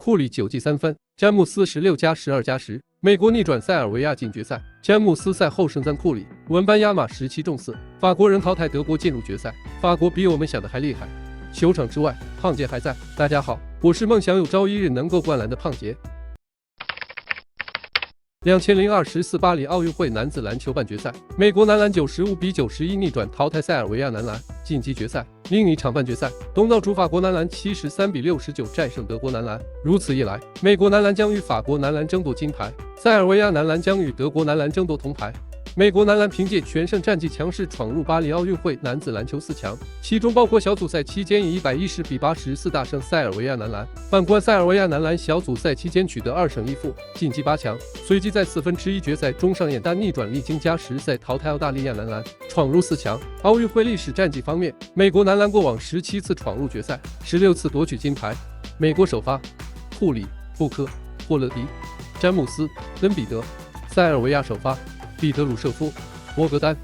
库里9记3分，詹姆斯16+12+10，美国逆转塞尔维亚进决赛。詹姆斯赛后盛赞库里，文班亚马17中4，法国人淘汰德国进入决赛。法国比我们想的还厉害。球场之外，胖杰还在。大家好，我是梦想有朝一日能够灌篮的胖杰。2024巴黎奥运会男子篮球半决赛，美国男篮95-91逆转淘汰塞尔维亚男篮，晋级决赛。另一场半决赛，东道主法国男篮73-69战胜德国男篮。如此一来，美国男篮将与法国男篮争夺金牌，塞尔维亚男篮将与德国男篮争夺铜牌。美国男篮凭借全胜战绩强势闯入巴黎奥运会男子篮球4强，其中包括小组赛期间以110-84大胜塞尔维亚男篮。反观塞尔维亚男篮小组赛期间取得2胜1负，晋级8强，随即在1/4决赛中上演大逆转，历经加时赛淘汰澳大利亚男篮，闯入4强。奥运会历史战绩方面，美国男篮过往17次闯入决赛，16次夺取金牌。美国首发库里、布克、霍勒迪、詹姆斯、恩比德；塞尔维亚首发彼得鲁舍夫、博格丹、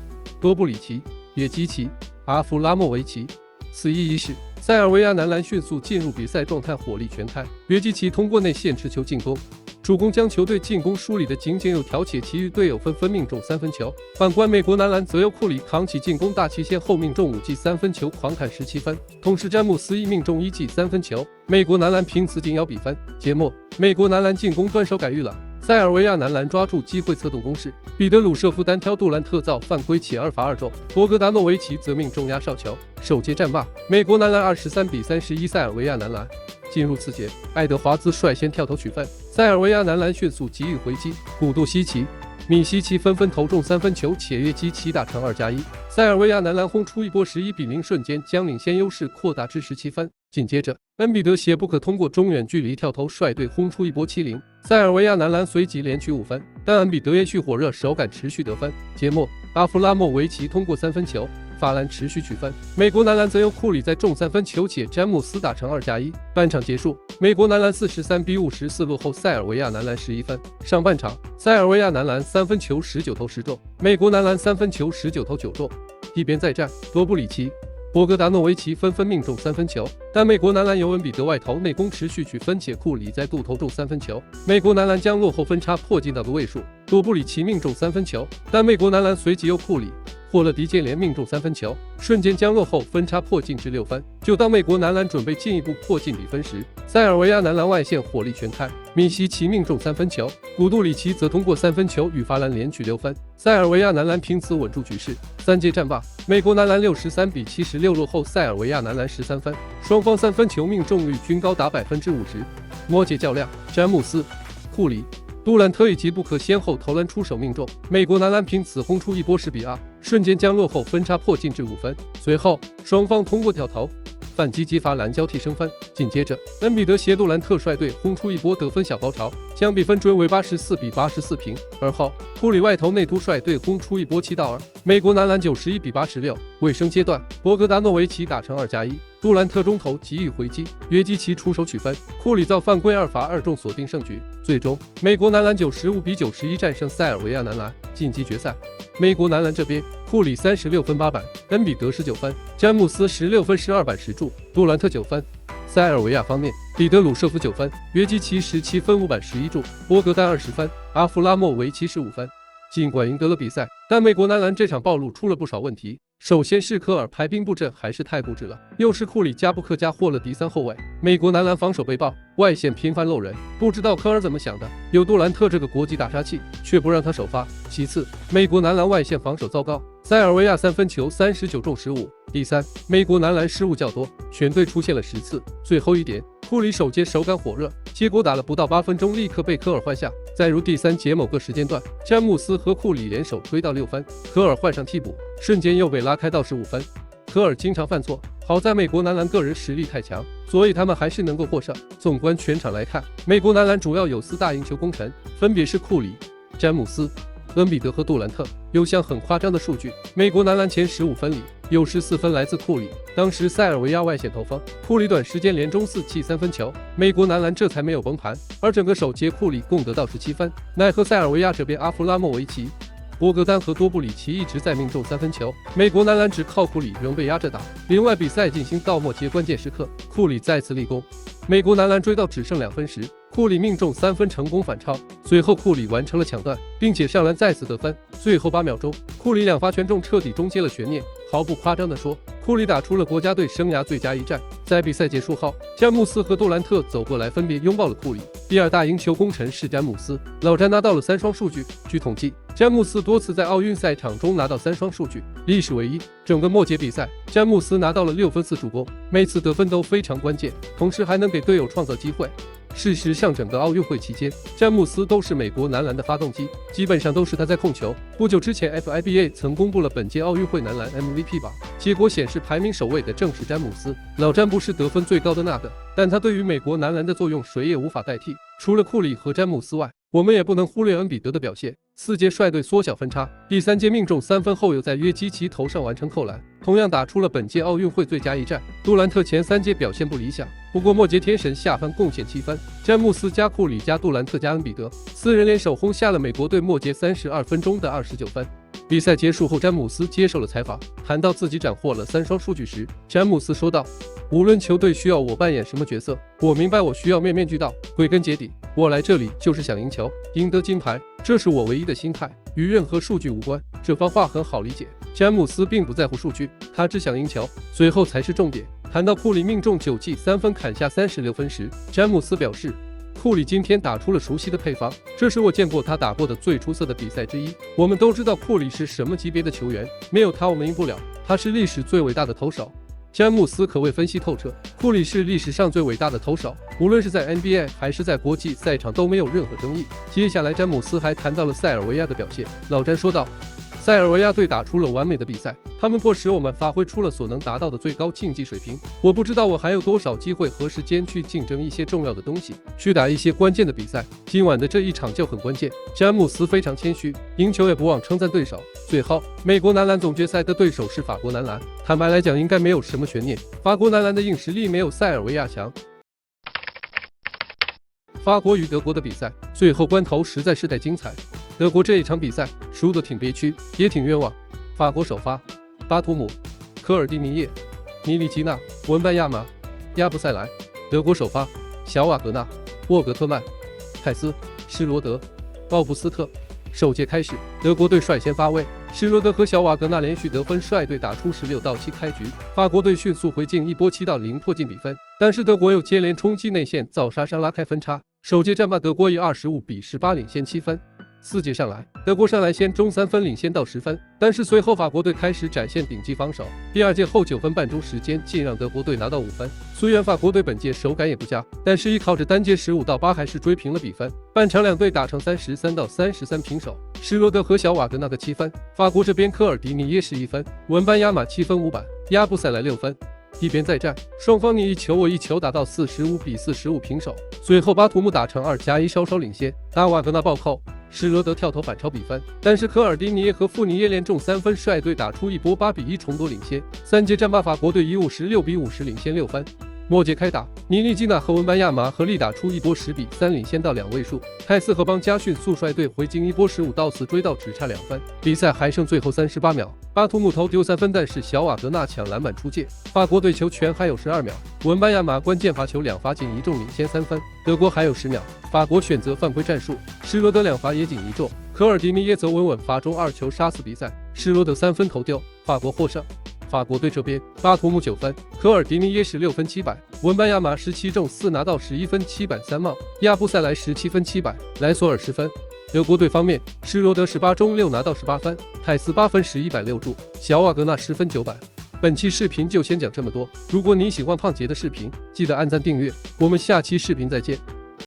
多布里奇、约基奇、阿弗拉莫维奇。此役伊始，塞尔维亚男篮迅速进入比赛状态，火力全开。约基奇通过内线持球进攻，助攻将球队进攻梳理得井井有条，且其余队友纷纷命中3分球。反观美国男篮，则由库里扛起进攻大旗，先后命中5记3分球，狂砍17分。同时，詹姆斯亦命中1记3分球。美国男篮凭此紧咬比分。节末，美国男篮进攻端手改预了。塞尔维亚男篮抓住机会策动攻势，彼得鲁舍夫单挑杜兰特造犯规且2罚2中，博格达诺维奇则命中压哨球，首节战罢。美国男篮23-31塞尔维亚男篮。进入次节，爱德华兹率先跳投取分，塞尔维亚男篮迅速给予回击，古杜西奇、米西奇纷纷投中3分球，且约基奇打成2+1。塞尔维亚男篮轰出一波11-0，瞬间将领先优势扩大至17分。紧接着，恩比德携布克通过中远距离跳投率队轰出一波7-0，塞尔维亚男篮随即连取5分，但恩比德延续火热手感持续得分。节末，阿弗拉莫维奇通过3分球，法兰持续取分，美国男篮则由库里再中3分球，且詹姆斯打成2+1。半场结束，美国男篮43-54落后塞尔维亚男篮11分。上半场，塞尔维亚男篮3分球19投10中，美国男篮3分球19投9中。一边再战，多布里奇、博格达诺维奇纷纷命中3分球，但美国男篮由恩比德外投内攻持续取分，且库里再度投中3分球，美国男篮将落后分差迫近到个位数。多布里奇命中3分球，但美国男篮随即由库里、霍勒迪接连命中3分球，瞬间将落后分差迫近至6分。就当美国男篮准备进一步迫近比分时，塞尔维亚男篮外线火力全开，米西奇命中3分球，古杜里奇则通过3分球与法兰连取6分。塞尔维亚男篮凭此稳住局势。3节战罢，美国男篮63-76落后塞尔维亚男篮13分，双方3分球命中率均高达50%。末节较量，詹姆斯、库里、杜兰特以及布克先后投篮出手命中，美国男篮凭此轰出一波10-2，瞬间将落后分差迫近至5分。随后，双方通过跳投、反击及罚篮交替生分。紧接着，恩比德携杜兰特率队轰出一波得分小高潮，将比分追为84-84平。而后，库里外投内突率队轰出一波7-2，美国男篮91-86。尾声阶段，博格达诺维奇打成2+1。杜兰特中投给予回击，约基奇出手取分，库里造犯规2罚2中锁定胜局。最终，美国男篮95-91战胜塞尔维亚男篮，晋级决赛。美国男篮这边，库里36分8板，恩比德19分，詹姆斯16分12板10助，杜兰特9分。塞尔维亚方面，彼得鲁舍夫9分，约基奇17分5板11助，博格丹20分，阿弗拉莫维奇15分。尽管赢得了比赛，但美国男篮这场暴露出了不少问题。首先是科尔排兵布阵还是太固执了，又是库里加布克加霍勒迪3后卫，美国男篮防守被爆，外线频繁漏人，不知道科尔怎么想的，有杜兰特这个国际大杀器，却不让他首发。其次，美国男篮外线防守糟糕，塞尔维亚3分球39中15。第三，美国男篮失误较多，全队出现了10次。最后一点，库里首节手感火热，结果打了不到8分钟，立刻被科尔换下。再如第3节某个时间段，詹姆斯和库里联手推到6分，科尔换上替补，瞬间又被拉开到15分。科尔经常犯错，好在美国男篮个人实力太强，所以他们还是能够获胜。纵观全场来看，美国男篮主要有4大赢球功臣，分别是库里、詹姆斯、恩比德和杜兰特。有项很夸张的数据，美国男篮前15分里有14分来自库里。当时塞尔维亚外线投锋，库里短时间连中4记3分球，美国男篮这才没有崩盘。而整个首节库里共得到17分，奈何塞尔维亚这边阿弗拉莫维奇、博格丹和多布里奇一直在命中三分球，美国男篮只靠库里仍被压着打。另外，比赛进行到末节关键时刻，库里再次立功，美国男篮追到只剩2分时，库里命中3分成功反超，随后库里完成了抢断，并且上篮再次得分。最后8秒钟，库里2罚全中，彻底终结了悬念。毫不夸张地说，库里打出了国家队生涯最佳一战。在比赛结束后，詹姆斯和杜兰特走过来，分别拥抱了库里。第2大赢球功臣是詹姆斯，老詹拿到了3双数据。据统计，詹姆斯多次在奥运赛场中拿到3双数据，历史唯一。整个末节比赛，詹姆斯拿到了6分4助攻，每次得分都非常关键，同时还能给队友创造机会。事实上，整个奥运会期间，詹姆斯都是美国男篮的发动机，基本上都是他在控球。不久之前 ，FIBA 曾公布了本届奥运会男篮 MVP 榜，结果显示排名首位的正是詹姆斯。老詹不是得分最高的那个，但他对于美国男篮的作用谁也无法代替。除了库里和詹姆斯外，我们也不能忽略恩比德的表现。4节率队缩小分差，第3节命中3分后又在约基奇头上完成扣篮，同样打出了本届奥运会最佳一战。杜兰特前3节表现不理想，不过末节天神下凡贡献7分，詹姆斯加库里加杜兰特加恩比德4人联手轰下了美国队末节32分钟的29分。比赛结束后，詹姆斯接受了采访，谈到自己斩获了3双数据时，詹姆斯说道：“无论球队需要我扮演什么角色，我明白我需要面面俱到。归根结底，我来这里就是想赢球，赢得金牌，这是我唯一的心态，与任何数据无关。”这番话很好理解，詹姆斯并不在乎数据，他只想赢球，最后才是重点。谈到库里命中9记3分砍下36分时，詹姆斯表示：“库里今天打出了熟悉的配方，这是我见过他打过的最出色的比赛之一。我们都知道库里是什么级别的球员，没有他我们赢不了，他是历史最伟大的投手。”詹姆斯可谓分析透彻，库里是历史上最伟大的投手，无论是在 NBA 还是在国际赛场都没有任何争议。接下来詹姆斯还谈到了塞尔维亚的表现，老詹说道：“塞尔维亚队打出了完美的比赛，他们迫使我们发挥出了所能达到的最高竞技水平。我不知道我还有多少机会和时间去竞争一些重要的东西，去打一些关键的比赛。今晚的这一场就很关键。”詹姆斯非常谦虚，赢球也不忘称赞对手。最后，美国男篮总决赛的对手是法国男篮，坦白来讲应该没有什么悬念，法国男篮的硬实力没有塞尔维亚强。法国与德国的比赛，最后关头实在是太精彩。德国这一场比赛输得挺憋屈，也挺冤枉。法国首发：巴图姆、科尔蒂尼耶、尼利基纳、文班亚马、亚布塞莱；德国首发：小瓦格纳、沃格特曼、泰斯、施罗德、奥布斯特。首节开始，德国队率先发威，施罗德和小瓦格纳连续得分，率队打出16-7开局。法国队迅速回敬一波7-0迫近比分，但是德国又接连冲击内线，造杀伤拉开分差。首节战罢，德国以25-18领先7分。4节上来，德国上来先中3分领先到10分，但是随后法国队开始展现顶级防守。第2节后9分半钟时间，竟让德国队拿到5分。虽然法国队本届手感也不佳，但是依靠着单节15-8还是追平了比分。半场两队打成33-33平手。施罗德和小瓦格纳各7分，法国这边科尔迪尼耶11分，文班亚马7分5板，亚布塞莱6分。一边再战，双方你一球我一球，打到45-45平手。随后巴图姆打成2+1稍稍领先，达瓦格纳暴扣，施罗德跳投反超比分，但是科尔迪尼耶和富尼耶连中3分，率队打出一波8-1重夺领先。3节战罢，法国队以56-50领先6分。末节开打，尼利基纳和文班亚马合力打出一波10-3领先到2位数，泰斯和邦加迅速率队回敬一波15-4追到只差2分。比赛还剩最后38秒，巴图姆投丢3分，但是小瓦格纳抢篮板出界，法国队球权还有12秒，文班亚马关键罚球2罚仅1中领先3分。德国还有10秒，法国选择犯规战术，施罗德2罚也仅1中，科尔迪尼耶则稳稳罚中2球杀死比赛，施罗德3分投丢，法国获胜。法国队这边，巴图姆9分，科尔迪尼耶16分7板，文班亚马17中4拿到11分7板3帽，亚布塞莱17分7板，莱索尔10分。德国队方面，施罗德18中6拿到18分，泰斯8分11板6助，小瓦格纳10分9板。本期视频就先讲这么多，如果你喜欢胖杰的视频，记得按赞订阅，我们下期视频再见。